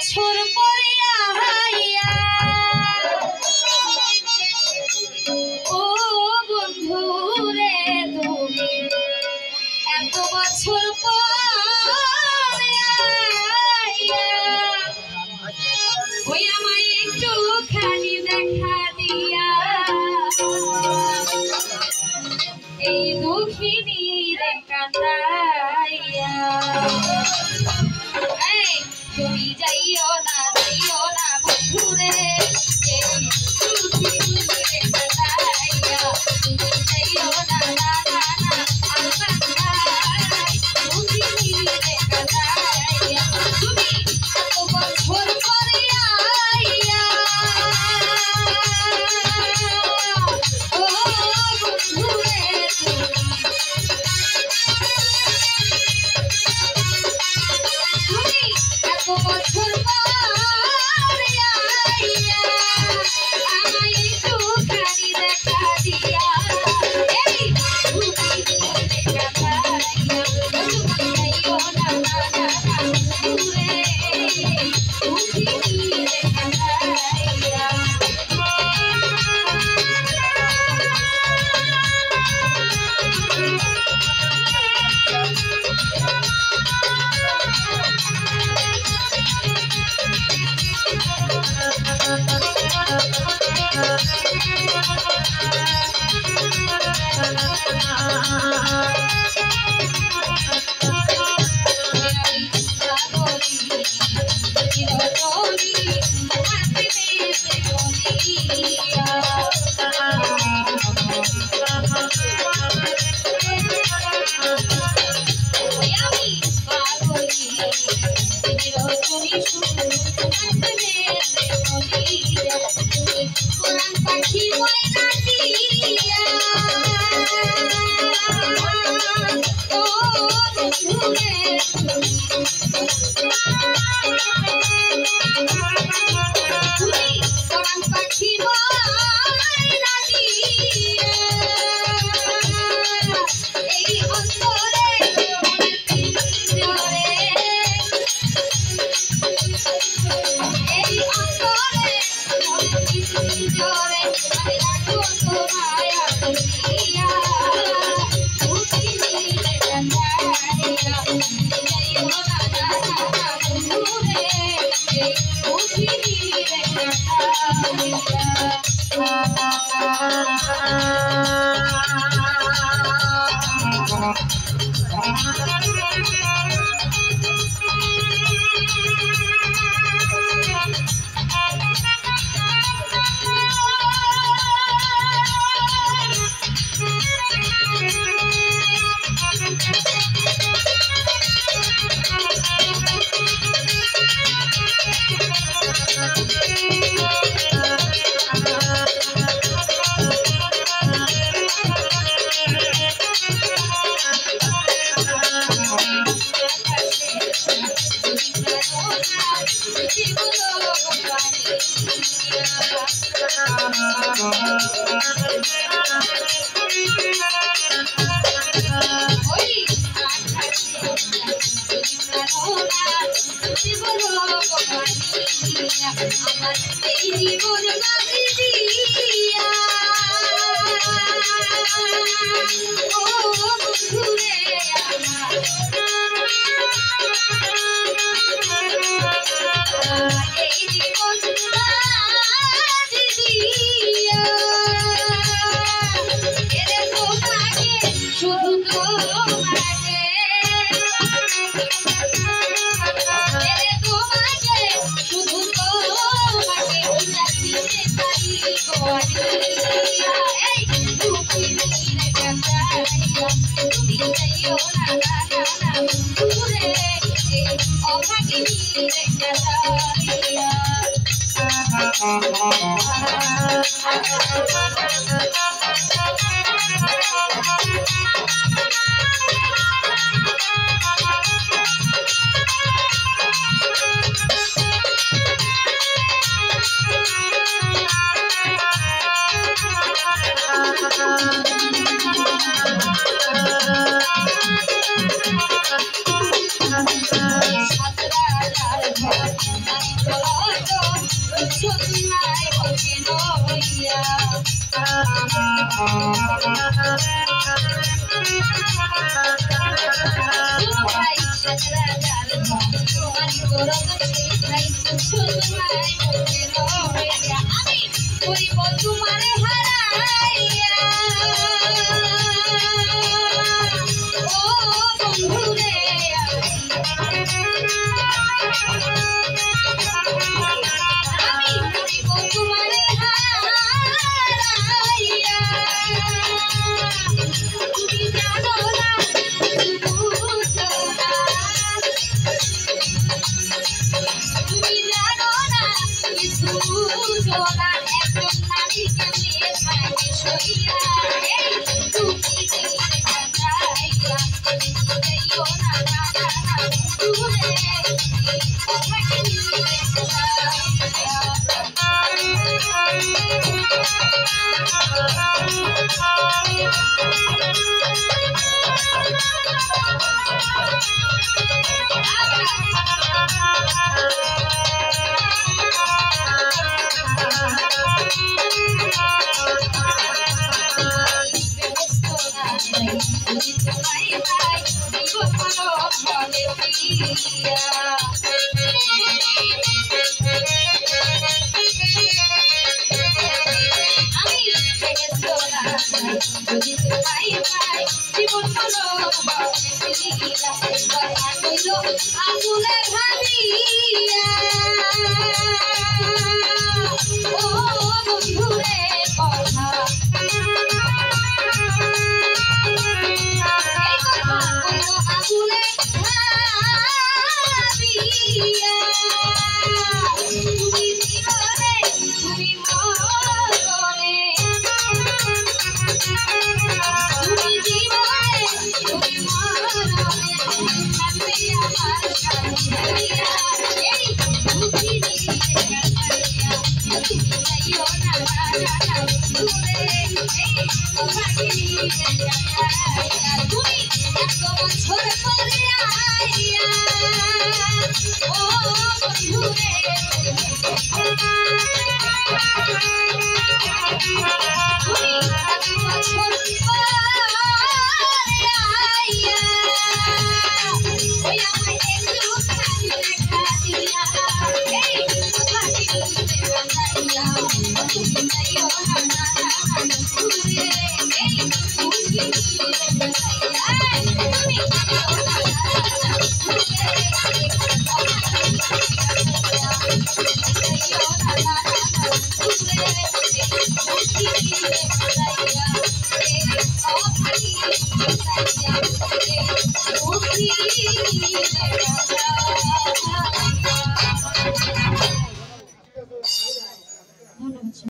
বছর পরে আইয়া ও বন্ধু রে তুমি এত বছর পরে আইয়া ওই আমায় একটু খালি দেখা দিয়া এই দুঃখিনী রে কাঁদাইয়া তুমি যাইও না বন্ধু রে এই দুঃখিনী রে কাঁদাইয়া তুমি যাইও না দুঃখিনী রে কাঁদাইয়া তুমি এত বছর পরে আইয়া ও বন্ধু রে তুমি এত বছর পরে আইয়া আমায় একটু খালি দেখা দিয়া এই দুঃখিনী রে কাঁদাইয়া তুমি যাইও না দূরে দুঃখিনী রে কাঁদাইয়া ভাই সাজরা গাল তোমার গরম সেই ভাই শুধু ভাই মনে রইয়া আমি করিব তোমারে হারাইয়া ও বন্ধু রে আমি করিব তোমারে হারাইয়া তুমি জানো না তুমি জানো না কিছু বুঝো না একজন নারীকে নিয়ে থাকে সইয়া এই তুমি দিলে কাটাইয়া যাইও না না না না দূরে আমাকে নিয়ে আগুনে ভাবিয়া ও বন্ধুরে কথা আগুনে ভাবিয়া তুমি জীবনে তুমি মরণে তুমি জীবনে তুমি মরণে থাকবে আমার সাথিয়া এই বুদ্ধি দিয়ে কাটাইয়া তুমি যাইও না না না দূরে এই তোমাকে নিয়ে কাটাইয়া তুমি এত বছর পরে আইয়া ও বন্ধুরে তুমি এত বছর পরে আইয়া ওই আমায় একটু খালি দেখা দিয়া এই তোমাকে নিয়ে কাটাইয়া তুমি যাইও না না না দূরে এই বুদ্ধি দিয়ে কাটাইয়া তুমি যাইও না না dure